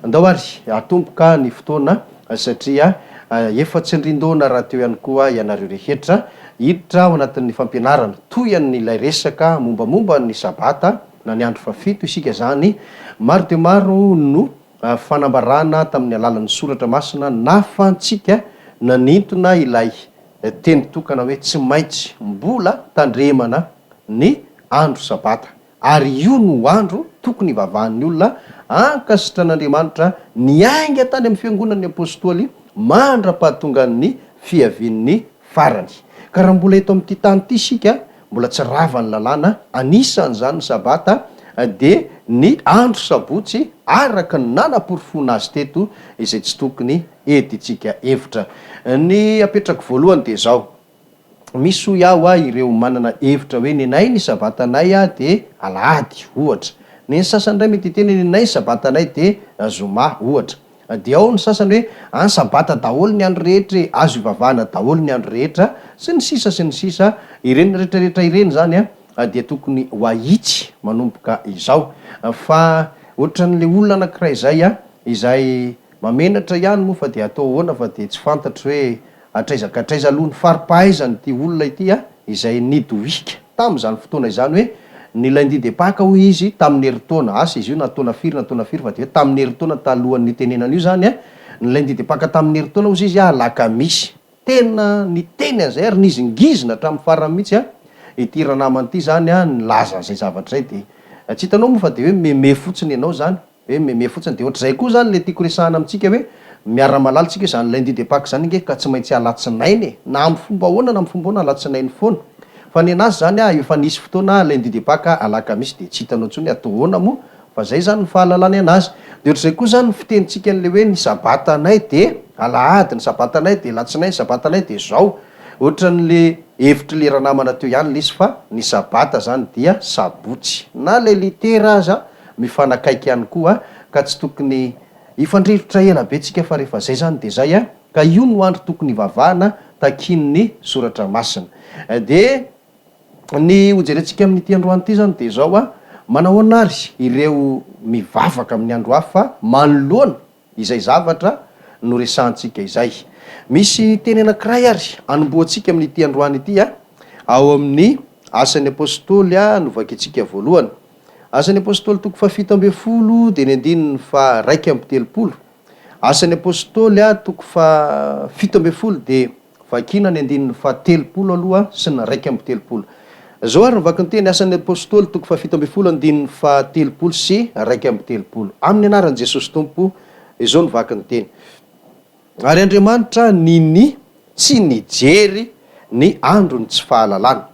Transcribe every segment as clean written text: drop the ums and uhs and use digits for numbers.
andao ary atomboka ny fotoana satria efatsy indrindona raha teo ihany koa ianareo rehetra hiditra ao anatin'ny fampianarana toy an'ilay resaka mombamomba ny sabata na ny andro fafito isika zany maro de maro no fanambarana tamin'ny alalan'ny soratra masina nafantsika nanintona ilay teny tokana hoe tsy maintsy mbola tandremana ny andro sabata ary io no andro tokony ivavahan'ny olona ankasitran'Andriamanitra niainga tany amin'ny fiangonan'ny apôstôly mandra-pahatongan'ny fiavian'ny farany ka raha mbola eto amin'ity tany ity sika mbola tsy ravan'ny lalàna anisan'izany sabata de ny andro sabotsy araka ny nanam-porofona azy teto izay tsy tokony etitsika hevitra ny apetrako voalohany de zao misy ho iaho ireo manana hevitra hoe nenay ny sabatanay de alahady ohatra ny sasany ray mety teny nenay sabatanay de zoma ohatra de ao ny sasany hoe sabata daholo ny andro rehetra azo ivavahana daholo ny andro rehetra sy ny sisa ireny rehetrarehetra ireny zany dia tokony ho ahitsy manomboka izao fa ohatran'le olona anankiray zay izay mamenatra ihany moa fa de atao hoana fa de tsy fantatry hoe atraizakatraiza aloha ny faripahaizany ty olona ity izay nidohika tam'izany fotoana izany hoe nilaindidepaka hoy izy tamin'ny heritaona asa izy io natona firy fa de hoe tamin'ny heritaona talohan'ny tenenana io zany nilaindidepaka tamin'ny heritaona ozy izy alakamisy tena ny teny an'izay ary nizy ngizina hatramin'ny farany mihitsy ity ranamany ity zany nilaza zay zavatra zay de tsy hitanao moa fa de hoe meme fotsiny ianao zany hoe meme fotsiny de ohatr'izay koa zany le tiako resahana amitsika hoe miara-malala tsika zany laindidepaka zany nge ka tsy maintsy alatsinainy na amin'ny fomba ahoana na amin'ny fomba ahoana alatsinainy foana fa ny anazy zany efa nisy fotoana laindidepaka alakamisy de tsy hitanao ntsony atao hoana moa fa zay zany ny fahalalany anazy de ohatr'izay koa zany ny fitenitsika an'le hoe ny sabatanay de alahady ny sabatanay de latsinay ny sabatanay de zao ohatran'le hevitry le ranamana teo ihany lisy fa ny sabata zany dia sabotsy na le litera aza mifanakaiky ihany koa ka tsy tokony ifandrivotra ela be tsika fa rehefa zay zany de zay ka io no andro tokony ivavahana takin'ny soratra masina de ny hojerentsika amin'ity androany ity zany de zao manao anary ireo mivavaka amin'ny andro hafa manoloana izay zavatra no resantsika izay misy teny anankiray ary anomboantsika amin'ity androany ity ao amin'ny asan'ny apôstôly novaka itsika voalohany asan'ny apôstôly toko fa 17 de ny andininy fa 1:30 asan'ny apôstôly toko fa 17 de vakina ny andininy fa 30 aloha sy ny 1:30 zao ary novaka ny teny asan'ny apôstôly toko fa 17 andininy fa 30 sy 1:30 amin'ny anaran'i Jesosy Tompo izao novaka ny teny ary Andriamanitra niny tsy nijery ny androny tsy fahalalana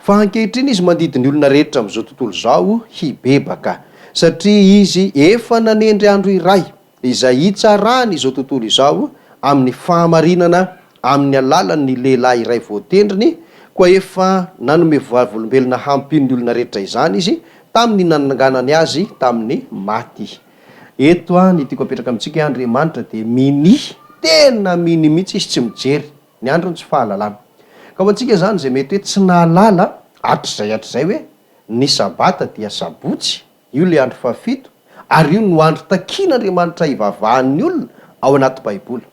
fa ankehitriny izy mandidiny olona rehetra am'izao tontolo zao hibebaka satria izy efa nanendry andro iray izay hitsarany izao tontolo izao amin'ny fahamarinana amin'ny alalan'ny lehilahy iray voatendriny koa efa nanome vavolombelona hampin'ny olona rehetra izany izy tamin'ny nananganany azy tamin'ny maty eto ny tiako apetraka amintsika Andriamanitra de tena miny mihitsy izy tsy mijery ny androny tsy fahalalana ka ho antsika zany zay mety hoe tsy nahalala atr'zay hoe ny sabata dia sabotsy io le andro fafito ary io no andro takin'Andriamanitra ivavahan'ny olona ao anaty baiboly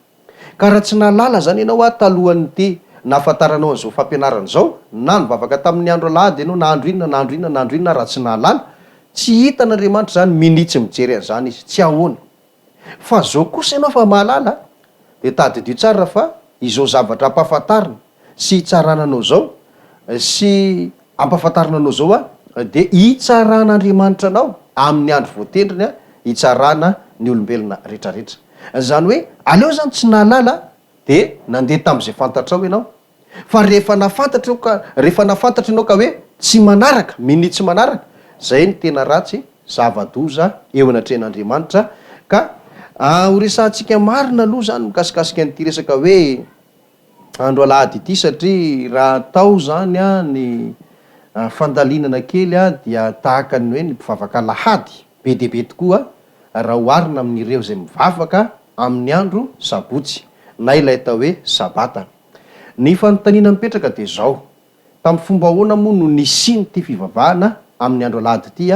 ka raha tsy nahalala zany ianao talohan'ny ty nahafantaranao an'izao fampianarana zao na nivavaka tamin'ny andro alahady ianao na andro inona raha tsy nahalala tsy hitan'Andriamanitra zany minitsy mijery an'izany izy tsy ahoana fa zao kosa ianao fa mahalala de tadidio tsara fa izao zavatra ampahafantarina sy hitsarananao zao sy ampahafantarinanao zao de hitsaran'Andriamanitra anao amin'ny andro voatendriny hitsarana ny olombelona rehetrarehetra zany hoe aleo zany tsy nahalala de nandeha tam'izay fantatrao ianao fa rehefa nafantatra ianao ka hoe tsy manaraka minitsy manaraka zay ny tena ratsy zava-doza eo anatrehan'Andriamanitra ka horesantsika marina aloha zany mikasikasika n'ity resaka hoe andro alahady ity satria raha atao zany ny fandalinana kely dia tahaka ny hoe ny mpivavaka alahady be dehibe tokoa raha hoarina amin'ireo zay mivavaka amin'ny andro sabotsy na ilay atao hoe sabata ny fanontaniana mipetraka de zao tamin'ny fomba ahoana moa no nisiny ty fivavahana amin'ny andro alahady ity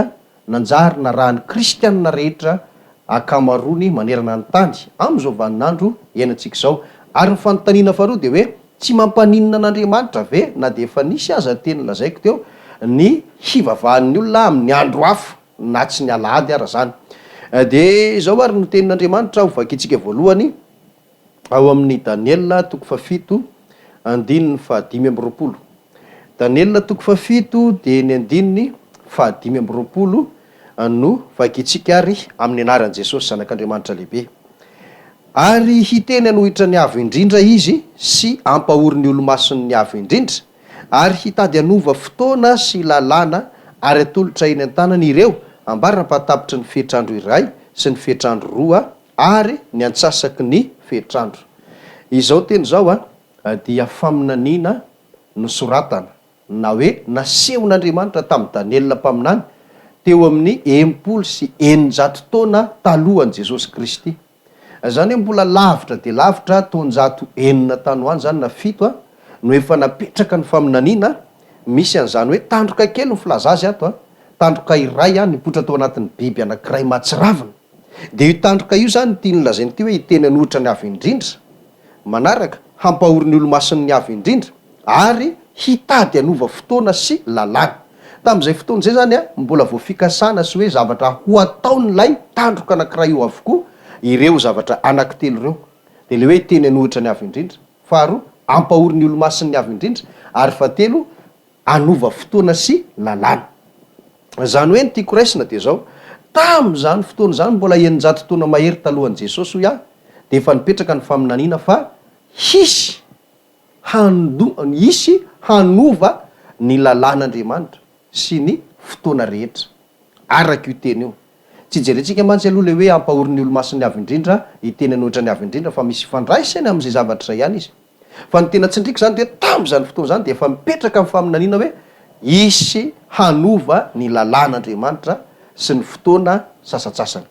nanjary na raha ny kristianina rehetra akamarony manerana ny tany am'izao vaninandro iainantsika zao. Ary ny fanontaniana faharoa de hoe tsy mampaninina an'Andriamanitra ve na de efa nisy aza teny lazaiko teo ny hivavahan'ny olona amin'ny andro hafa na tsy ny alahady ara zany. De zao ary no tenin'Andriamanitra ho vakitsika voalohany ao amin'ny Daniela toko fafito andininy fahadimy amby roapolo. Daniela toko fafito de ny andininy fahadimy amby roapolo no vakitsika ary amin'ny anaran'i Jesosy zanak'Andriamanitra lehibe. Ary hiteny anohitra ny avo indrindra izy sy ampahory ny olo-masony ny avo indrindra, ary hitady anova fotoana sy lalàna ary atolotra eny an-tanany ireo ambaram-patapitry ny fehitrandro iray sy ny fehitrandro roa ary ny antsasaky ny fehitrandro. Izao teny zao dia faminaniana no soratana na hoe nasehon'Andriamanitra tamin'ny Daniela mpaminany teo amin'ny 100 taona talohan'i Jesosy Kristy. Zany hoe mbola lavitra de lavitra taonjato enina tany ho any zany na 7 no efa napetraka ny faminaniana. Misy an'izany hoe tandroka kely ny filaza azy ato tandroka iray nipotra tao anatin'ny biby anankiray matsiravina. De io tandroka io zany tiany lazainy ty hoe hiteny anohitra ny avo indrindra, manaraka hampahory ny olo-masony ny avo indrindra ary hitady anova fotoana sy lalàna. Tamin'izay fotoana zay zany mbola vao fikasana sy hoe zavatra ho ataon'lay tandroka anankiray io avokoa ireo zavatra anankitelo ireo. De le hoe hiteny anohitra ny avo indrindra, faharoa hampahory ny olo-masony ny avo indrindra, ary fahatelo anova fotoana sy lalàna. Zany hoe ny tiako raisina de zao, tam'zany fotoana zany mbola 900 taona mahery talohan'i Jesosy hoy de efa nipetraka ny faminaniana fa hisy hanova ny lalàn'Andriamanitra sy ny fotoana rehetra araka io teny io. Tsy jerentsika mantsy aloha le hoe hampahory ny olo-masony ny avo indrindra hiteny anohitra ny avo indrindra fa misy fandraisany am'izay zavatra zay ihany izy. Fa ny tena tsindrika zany de tam'zany fotoana zany de efa mipetraka amin'ny faminaniana hoe hisy hanova ny lalàn'Andriamanitra sy ny fotoana sasatsasany.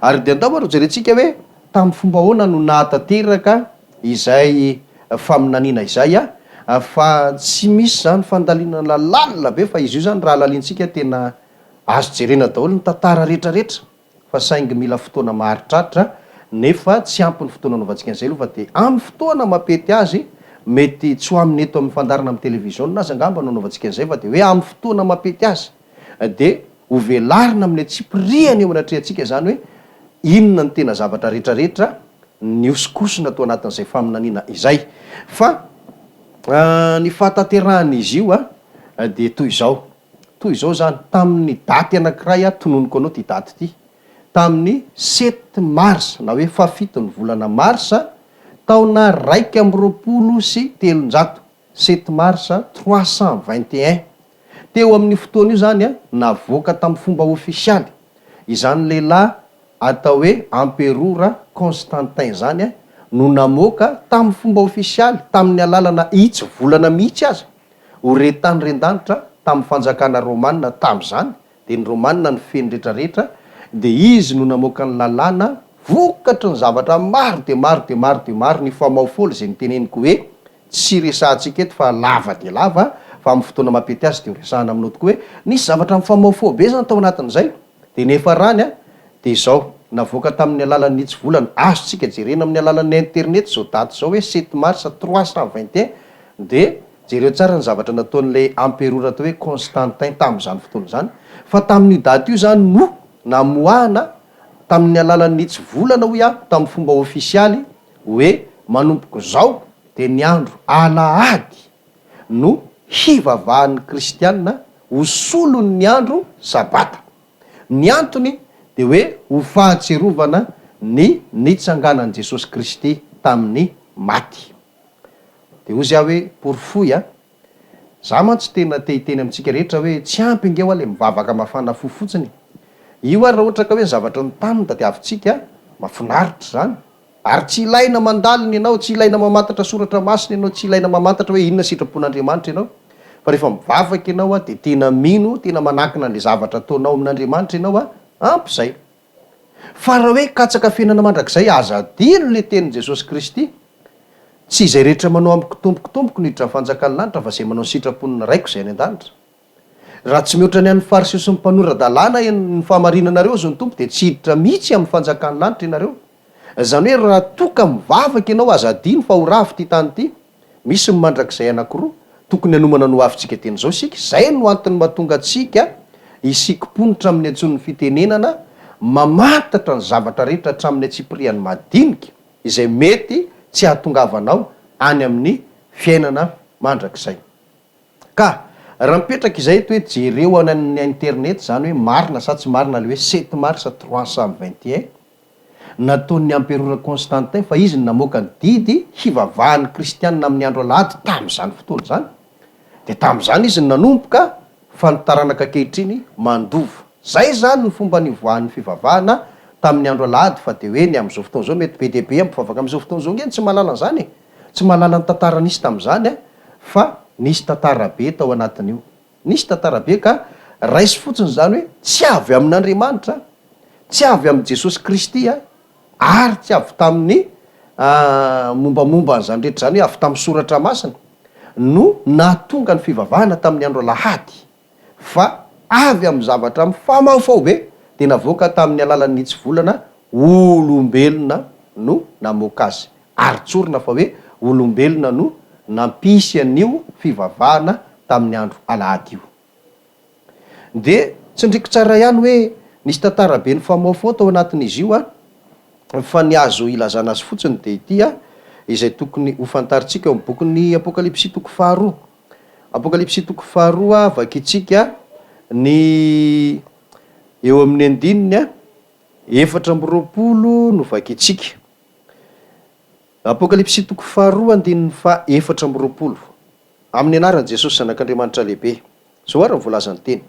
Ary de andao ro jerentsika hoe tamin'ny fomba ahoana no nahatanteraka izay faminaniana izay fa tsy misy zany fandaliana lalàna be fa izy io zany raha laliantsika tena azo jerena daholo ny tantara rehetrarehetra fa saingy mila fotoana maharitraritra nefa tsy ampy ny fotoana anaovantsika an'izay aloha fa de amin'ny fotoana mampety azy mety tsy ho amin'ny eto amin'ny fandarana amin'ny télévision nazy angamba no anaovantsika an'izay fa de hoe amin'ny fotoana mampety azy de ho velarina amin'ny atsipiriany eo anatrehantsika zany hoe inona ny tena zavatra rehetrarehetra ny osikosina atao anatin'izay faminaniana izay. Fa ny fahatanteran'izy io de toy izao zany tamin'ny daty anankiray tononoko anao ty daty ty tamin'ny 7 mars na hoe fafito ny volana marsa taona 120 7 mars 321 teo amin'ny fotoana io zany navoaka tamin'ny fomba ofisialy izany lehilahy atao hoe Emperora Constantin zany no namoaka tamin'ny fomba ofisialy tamin'ny alalana itsy volana mihitsy azy ho retany ren-danitra tamin'ny fanjakana romanina tam'zany de ny romanina ny feny rehetrarehetra de izy no namoaka ny lalàna vokatra ny zavatra maro de maro ny famaofolo zay niteneniko hoe tsy resahantsika eto fa lava de lava fa amin'ny fotoana mampety azy de ho resahana aminao tokoa hoe nisy zavatra mifamaofo be zany tao anatin'izay de nefa rany de zao navoaka tamin'ny alalan'ny itsy volana azotsika jerena amin'ny alalan'ny internet zao daty zao hoe 7 mars 321 de jereo tsara ny zavatra nataon'le Emperora atao hoe Constantin tamin'izany fotoana zany fa tamin'io daty io zany no namoahana tamin'ny alalan'ny itsy volana hoy tamin'ny fomba ofisialy hoe manompoko zao de ny andro alahady no hivavahan'ny kristianina ho solon'ny andro sabata. Ny antony de hoe ho fahatserovana ny nitsanganan'i Jesosy Kristy tamin'ny maty. De ozy hoe porofoy za mantsy tena tehiteny amintsika rehetra hoe tsy ampy ingeo le mivavaka mafana fo fotsiny. Io raha ohatra ka hoe zavatra ny tanina de avitsika mafinaritra zany ary tsy ilaina mandalina ianao, tsy ilaina mamantatra soratra masina ianao, tsy ilaina mamantatra hoe inona sitrapon'Andriamanitra ianao fa rehefa mivavaka ianao de tena mino, tena manakina le zavatra ataonao amin'Andriamanitra ianao ampy zay. Fa raha hoe katsaka fiainana mandrakizay aza adino le tenin' Jesosy Kristy tsy izay rehetra manao amikotompokotompoko ny hiditra fanjakany lanitra fa zay manao sitraponina raiko zay any an-danitra. raha tsy mihoatra ny an'ny fariseo sy ny mpanorad-dalàna ny fahamarinanareo zao ny tompo de tsy hiditra mihitsy amin'ny fanjakany lanitra ianareo. Zany hoe raha toka mivavaka ianao azadiny fa ho rafy ty tany ty, misy mandrakizay anankiroa tokony anomana no avitsika teny zao sika. Zay no antony mahatonga atsika isikimponitra amin'ny antson'ny fitenenana, mamantatra ny zavatra rehetra hatramin'ny atsipiriany madinika izay mety tsy ahatongavanao any amin'ny fiainana mandrakizay. Ka raha mipetraka izay to hoe jereo any internet zany hoe marina sa tsy marina le hoe 7 mars 321 nataon'ny empereur Constantin fa izy namoaka ny didy hivavahan'ny kristianina amin'ny andro alahady tamin'izany fotoana zany. De tamin'izany izy nanomboka fa ny taranaka kehitriny mandova. Zay zany ny fomba nivoahan'ny fivavahana tamin'ny andro alahady, fa de hoe ny am'izao fotoana zao mety be deaibe ampifavaka am'izao fotoana zao ngeny tsy mahalala an'izany e. Tsy mahalala ny tantara nisy tamin'izany fa nisy tantara be tao anatin'io. Nisy tantara be ka raisy fotsiny zany hoe tsy avy amin'Andriamanitra, tsy avy amin'i Jesosy Kristy ary tsy avy tamin'ny mombamomba an'izany rehetra zany hoe avy tamin'ny soratra masina no nahatonga ny fivavahana tamin'ny andro alahady, fa avy amin'ny zavatra mifamaofao be de navoaka tamin'ny alalan'ny tsy volana olombelona no namoaka azy, ary tsorina fa hoe olombelona no nampisy an'io fivavahana tamin'ny andro alahady io. De tsindriko tsara ihany hoe nisy tantara be ny famaofao tao anatin'izy io fa ny azo ilazana azy fotsiny de ity izay tokony ho fantaritsika eo amin'ny bokin'ny Apokalipsy toko faharoa. Apokalipsy toko faharoa vakitsika ny eo amin'ny andininy 420 no vakitsika. Apokalipsy toko faharoa andininy fa 420 amin'ny anaran'i Jesosy zanak'Andriamanitra lehibe. Zao ary volazany teny: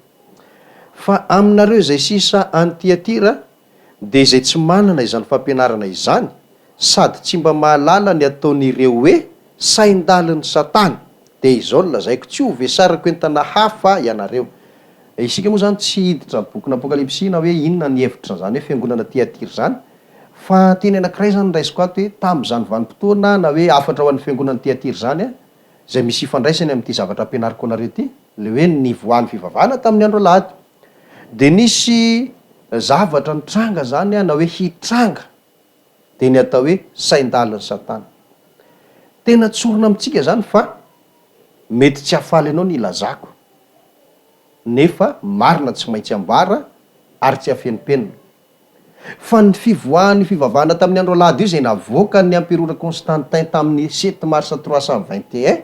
fa aminareo izay sisa any Tiatira de izay tsy manana izany fampianarana izany, sady tsy mba mahalala ny ataon'ireo hoe saindalin'ny Satana, de izao no lazaiko tsy ho vesarako entana hafa ianareo. Isika moa zany tsy hiditra bokin'ny Apokalipsy na hoe inona ny hevitra zany hoe fiangonana Tiatira zany, fa teny anankiray zany raisiko ato hoe tamin'izany vanim-potoana na hoe afatra ho an'ny fiangonana Tiatira zany izay misy ifandraisany amin'ity zavatra ampianariko anareo ty, le hoe nivoahan'ny fivavahana tamin'ny andro alahady. De nisy zavatra nitranga zany na hoe hitranga de ny atao hoe saindalin'ny Satana. Tena tsorina amintsika zany fa mety tsy hafaly ianao ny ilazako, nefa marina tsy maintsy ambara ary tsy hafenimpenina. Fa ny fivoahan'ny fivavahana tamin'ny andro alahady io zay navoaka ny empereur Constantin tamin'ny 7 mars 321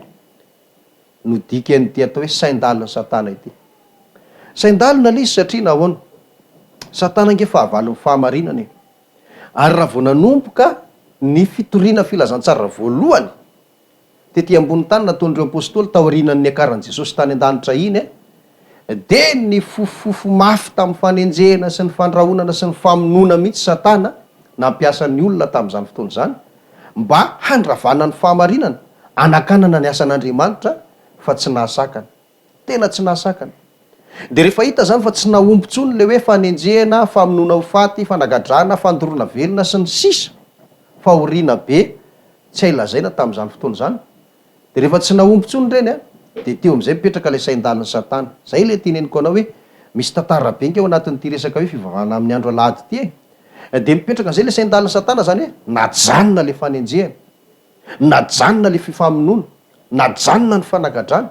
no dikan'ity atao hoe saindalin'ny Satana ity. Saindalina lay izy satria nahoana? Satana nge fahavalon'ny fahamarinany, ary raha vao nanomboka ny fitoriana filazantsara voalohany tety ambony tany nataon'ireo apôstôly taorianan'ny akaran'i Jesosy tany an-danitra iny de ny fofofo mafy tamin'ny fanenjehana sy ny fandrahonana sy ny famonoana mihitsy Satana nampiasan'ny olona tamin'izany fotoana zany mba handravana ny fahamarinana, anakanana ny asan'Andriamanitra, fa tsy nahasakana, tena tsy nahasakana. De rehefa hita zany fa tsy naombotsony le hoe fanenjehana, famonoana ho faty, fanagadrana, fandoroana velona sy ny sisa, fahoriana be tsy ailazaina tamin'izany fotoana zany, de rehefa tsy naombotsony reny de teo am'izay mipetraka le saindalin'ny Satana. Zay le teneniko anao hoe misy tantara be nge ao anatin'ity resaka hoe fivavahana amin'ny andro alahady ty de mipetraka an'izay le saindalin'ny Satana zany hoe najanona le fanenjehana, najanona le fifamonoana, najanona ny fanagadrana,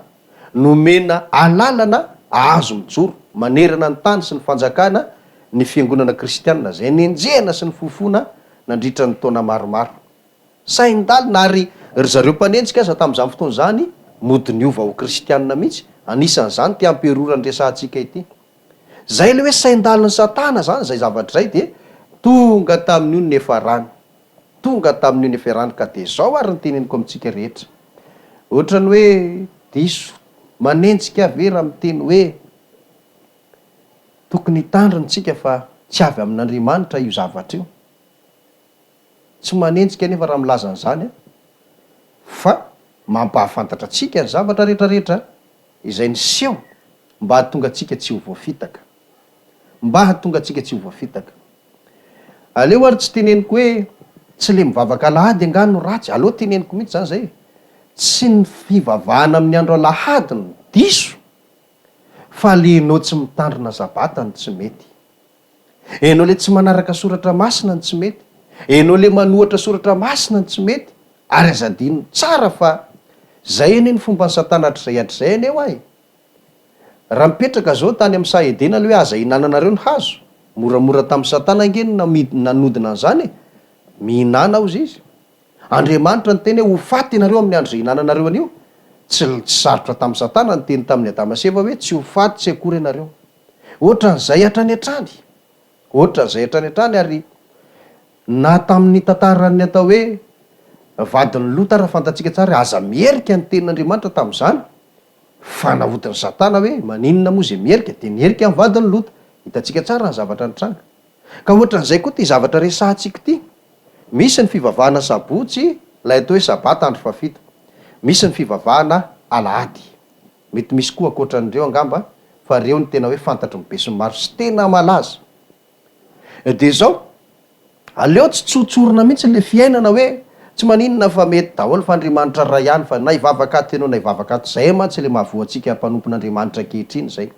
nomena alalana azo mijoro manerana ny tany sy ny fanjakana ny fiangonana kristianina zay nenjehana sy ny fofona nandritra ny taona maromaro. Saindalina ary ry zareo mpanenjika aza tamin'izany fotoana zany mody niova ho kristianina mihitsy, anisan'izany ty amperora ny resantsika ity. Zay le hoe saindalin'ny Satana zany zay zavatra zay de tonga tamin'io ny efarany, tonga tamin'io ny efarany. Ka de zao ary ny teneniko amintsika rehetra, ohatrany hoe diso manenjika vera miteny hoe tokony hitandronytsika fa tsy avy amin'Andriamanitra io zavatra io, tsy manenjika nefa raha milaza an'izany fa mampahafantatra atsika ny zavatra rehetrarehetra izay niseho mba hahatonga atsika tsy ho voafitaka, mba hahatonga atsika tsy ho voafitaka. Aleo ary tsy teneniko hoe tsy le mivavaka alahady angano ratsy, aleo teneniko mihitsy zany zay, tsy ny fivavahana amin'ny andro alahady no diso, fa lenao tsy mitandrina sabata ny tsy mety, enao le tsy manaraka soratra masina ny tsy mety, enao le manohatra soratra masina ny tsy mety, ary azadino tsara fa zay eny ny fomba ny satana hatr'izay eny eo ahy. Raha mipetraka zao tany amin'ny sahedena le hoe aza hinananareo ny hazo, moramora tamin'ny satana ngeny nanodina an'izany, mihinana ao izy. Andriamanitra ny teny hoe ho faty ianareo amin'ny andro zay hinananareo an'io. Tsy sarotra tamin'ny satana ny teny tamin'ny Adama sy Eva hoe tsy ho faty tsy akory ianareo. Ohatran'izay hatrany hatrany, ohatran'izay hatrany hatrany, ary na tamin'ny tantaran'ny atao hoe vadin'ny Lota raha fantatsika tsara aza mierika ny tenin'Andriamanitra tamin'izany, fa nahodin'ny satana hoe maninona moa zay mierika dia nierika amin'ny vadin'ny Lota. Hitantsika tsara ny zavatra nitranga. Ka ohatran'izay koa ty zavatra resahantsika ty, misy ny fivavahana sabotsy lay atao hoe sabata andro fafito, misy ny fivavahana alahady, mety misy koa ankoatran'ireo angamba, fa reo ny tena hoe fantatry ny be sy ny maro sy tena malaza. Dia zao aleo tsy tsotsorona mihitsy le fiainana hoe tsy maninona fa mety daholo fa Andriamanitra ray ihany, fa na hivavaka ato ianao na hivavaka ato, zay mantsy le mahavoantsika mpanompon'Andriamanitra ankehitriny zay.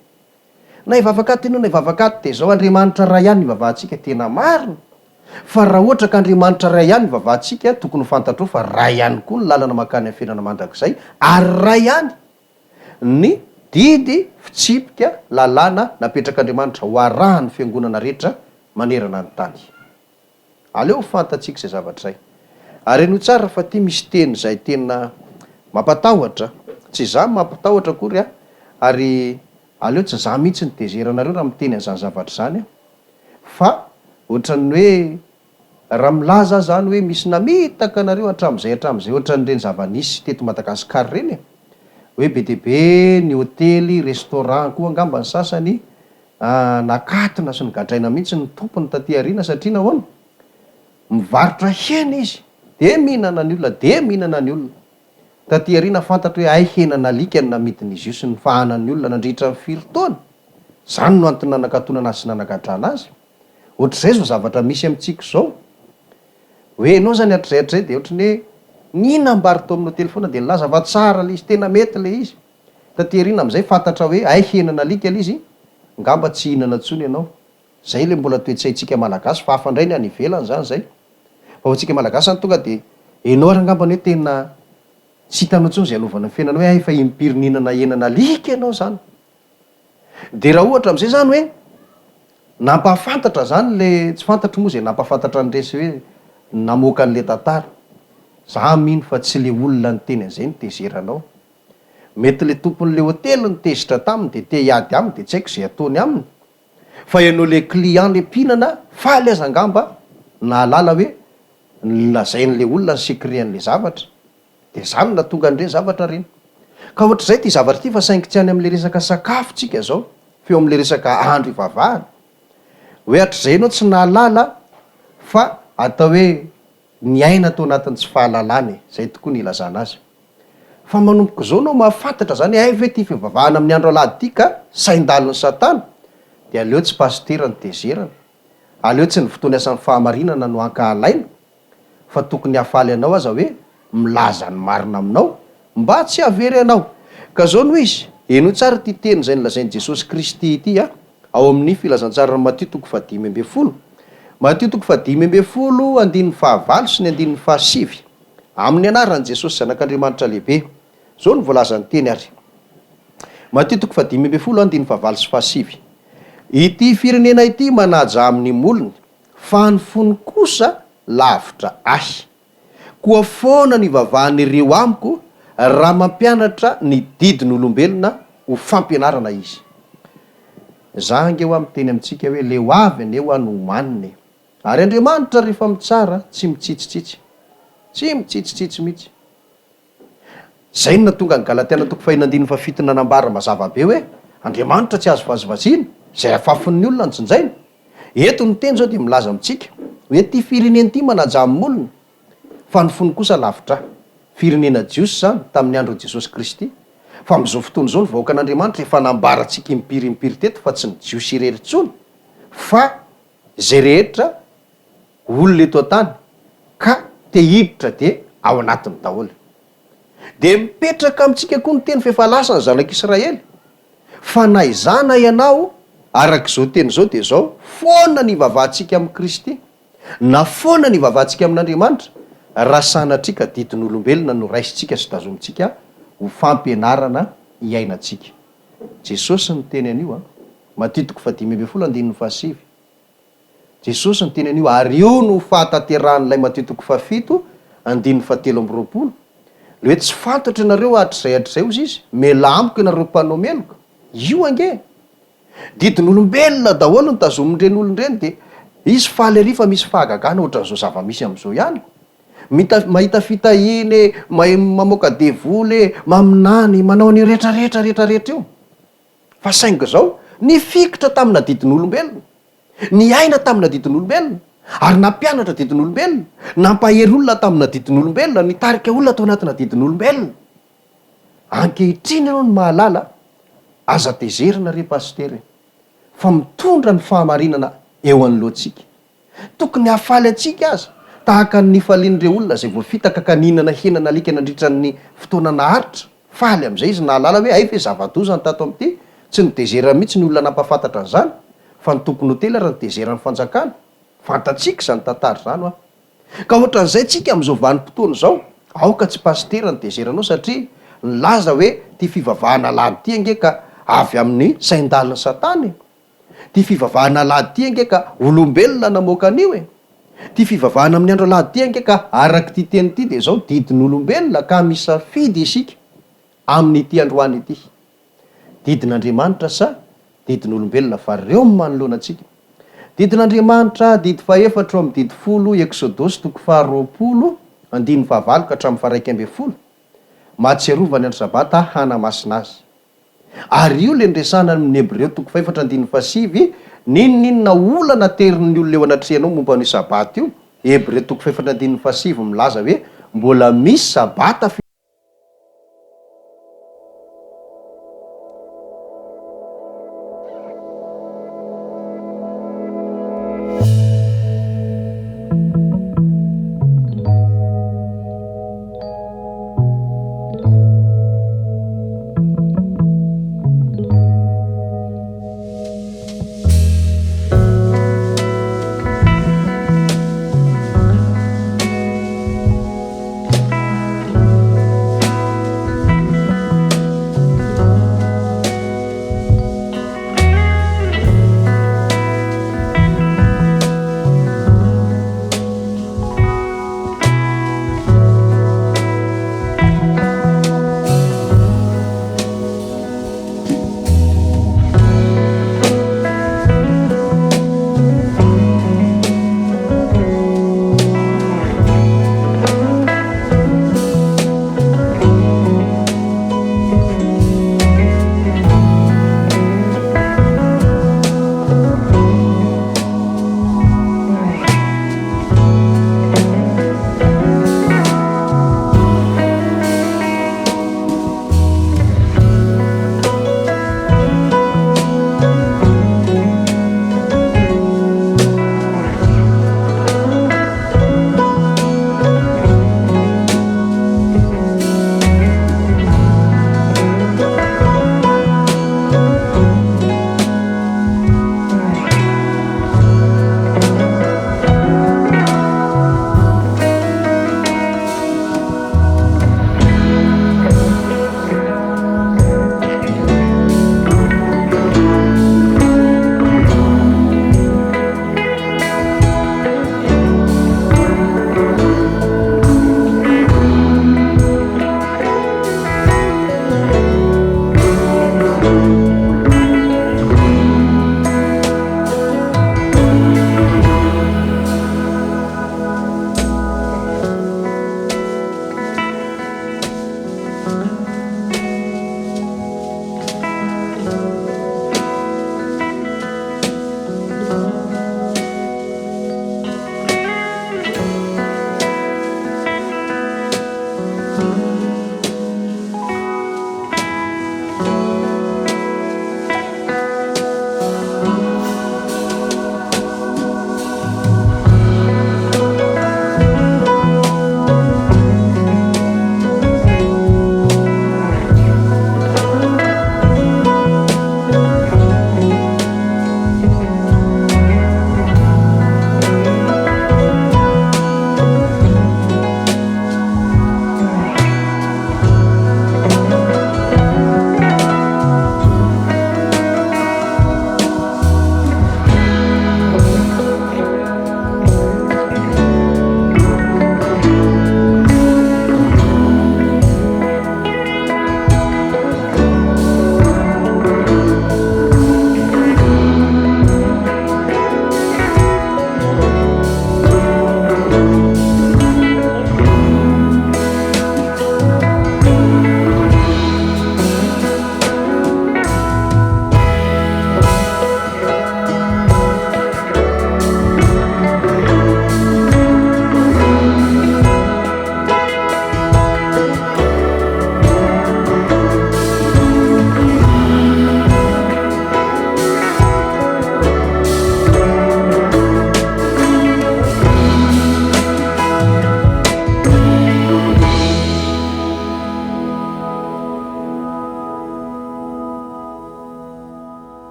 Na hivavaka ato ianao na hivavaka ato dia zao Andriamanitra ray ihany hivavahantsika, tena marina. Fa raha ohatra ka Andriamanitra ray ihany hivavahantsika, tokony ho fantatrao fa ray ihany koa ny lalana makany amin'ny fiainana mandrakizay, ary ray ihany ny didy fitsipika lalàna napetrak'Andriamanitra ho arahan'ny fiangonana rehetra manerana ny tany. Aleo fantatsika izay zavatra izay. Ary eno tsara fa ty misy teny zay tena mampatahotra, tsy za mampatahotra akory a, ary aleo tsy za mihitsy ny deziranareo raha miteny an'izany zavatra izany, fa ohatran'ny hoe raha milaza zany hoe misy namitaka anareo hatramin'izay ohatran'ireny zava-nisy teto Madagasikara reny, hoe be dia be ny hôtely, restaurant koa angamba ny sasany nakatina sy nygadraina mihitsy ny tompony taty aoriana, satria nahoana? Mivarotra hena izy, de mihinana ny olona, de mihinana ny olona. Taty aoriana fantatra hoe ay hena nalika ny namidin'izy io sy ny fahanan'ny olona nandritra ny 4 taona. Zany no antony nanakatonana azy sy nanagadrana azy. Ohatr'izay zao zavatra misy amintsika zao, hoe enao zany hatr'izay dia ohatrany hoe ninam-bary tao amin'ny hôtely foana dia nilaza fa tsara le izy, tena mety le izy. Taty aoriana amin'izay fantatra hoe ay hena nalika le izy, ngamba tsy hinana intsony ianao. Zay le mbola toe-tsaintsika malagasy, fa hafa indray ny any ivelany zany zay. Fa ho antsika malagasy any tonga dia enao ary ngamba hoe tena tsy hitanao intsony zay alovana ny fiainana hoe ay fa impiry-ninana hena nalika ianao zany. Dia raha ohatra amin'izay zany hoe nampahafantatra zany le tsy fantatro moa zay nampahafantatra ny resy hoe namoaka an'le tantara. Za mino fa tsy le olona ny teny an'izay ny tezeranao. Mety le tompon'le hôtely ny tezitra taminy dia te hiady aminy dia tsy haiko izay ataony aminy. Fa ianao le client le mpihinana faly aza angamba nahalala hoe nilazain'le olona ny secret-n'le zavatra. Dia zany na tonga an'ireny zavatra reny. Ka ohatr'izay ty zavatra ty fa saingy tsy any amin'le resaka sakafo tsika zao, fa eo amin'le resaka andro ivavahana. Hoe hatr'izay ianao tsy nahalala fa atao hoe ny aina tao anatin'ny tsy fahalalany, zay tokoa ny ilazana azy. Fa manomboka zao anao mahafantatra zany ay ve ty fivavahana amin'ny andro alahady ty ka sain-dalon'ny satana, dia aleo tsy pastera ny tezerana, aleo tsy ny fotoana asan'ny fahamarinana no ankahalaina, fa tokony hafaly anao aza hoe milaza ny marina aminao mba tsy havery anao. Ka zao no izy, eno tsara ty teny zay nilazain'i Jesosy Kristy ity ao amin'ny filazantsara Matthieu 5:10. Matthieu 5:10, andininy 15 sy ny andininy 17. Amin'ny anaran'i Jesosy zanak'Andriamanitra lehibe, zao no voalazany teny ary. Matthieu 5:10, andininy 15 sy 17. Ity firenena ity manaja amin'ny molony, fa ny fony kosa lavitra ahy. Koa foana ny vavahan'ireo amiko raha mampianatra ny didin'olombelona ho fampianarana izy. Za nge ho amin'ny teny amintsika hoe le ho avy aneo ano homaniny. Ary Andriamanitra rehefa mitsara tsy mitsitsitsitsy, tsy mitsitsitsitsy mihitsy. Zay no natonga ny Galatiana 5:7 nanambara mazava be hoe Andriamanitra tsy azo vazivaziana, zay afafon'ny olona nitsinjaina. Eto ny teny zao dia milaza amintsika hoe ty firenena ity manaja amin'ny molony, fa ny fony kosa lavitra. Firenena Jiosy zany tamin'ny andron'i Jesosy Kristy. Fa amin'izao fotoana izao ny vahoaka an'Andriamanitra efa nambarantsika impiry teto fa tsy ny Jiosy irery intsony, fa zay rehetra olona eto an-tany ka te hiditra dia ao anatiny daholo. Dia mipetraka amintsika koa ny teny fefalasan'ny zanak'Israely fanaizana ianao arak'izao teny zao de zao foana ny vavahantsika amin'i Kristy na foana ny vavahantsika amin'Andriamanitra raha sanatrika didin'olombelona no raisitsika sy tazomitsika ho fampianarana iainantsika. Jesosy ny teny anio Matitiko 5:17. Jesosy ny teny anio ary io no fahatanteran'ilay Matitiko 7:7. Le hoe tsy fantatra ianareo hatrizay ozy izy melamiko ianareo mpanao meloka io ange didin'olombelona daholo ny tazomin'ireny olonireny de izy faly ary fa misy fahagagana ohatran'izao zava-misy am'izao ihany mahita fitahiny mamoaka devoly maminany manao ny rehetrarehetra io fa saingy zao ny fikitra tamina didin'olombelona ny aina tamina didin'olombelona ary nampianatra didin'olombelona nampahery olona tamina didin'olombelona nitarika olona atao anatina didin'olombelona. Ankehitriny ianao ny mahalala aza tezerina re pastery fa mitondra ny fahamarinana eo anoloantsika tokony hafaly atsika aza tahaka ny falian'ireo olona zay voafitaka kaninana henana alika nandritran'ny fotoana naharitra faly am'izay izy nahalala hoe ay fe zava-doza ny tato am'ty tsy nitezera mihitsy ny olona nampafantatra an'izany fa ny tokony hotely raha nitezerany fanjakana fantatsika zany tantary zany ka ohatran'izay tsika am'izao vanim-potoana zao aoka tsy pastera nitezeranao satria nilaza hoe ty fivavahana alahady ty ange ka avy amin'ny sain-daliny satany ty fivavahana alahady ty ange ka olombelona namoaka anio ty fivavahana amin'ny andro alahady ty ange ka araky ty teny ty de zao didin'olombelona ka misafidy isika amin'ity androany ity didin'Andriamanitra sa didin'olombelona fa reo manoloana atsika. Didin'Andriamanitra didy 4 amby didy 10 Exodosy 20:9 ka hatramin'ny 1:10 mahatsiarovany andro sabata hanamasina azy ary io le ndresana amin'ny Hebreo 4:7 ninona olana terin'ny olona eo anatrehanao momba ny sabata io. Hebreo 4:7 milaza hoe mbola misy sabata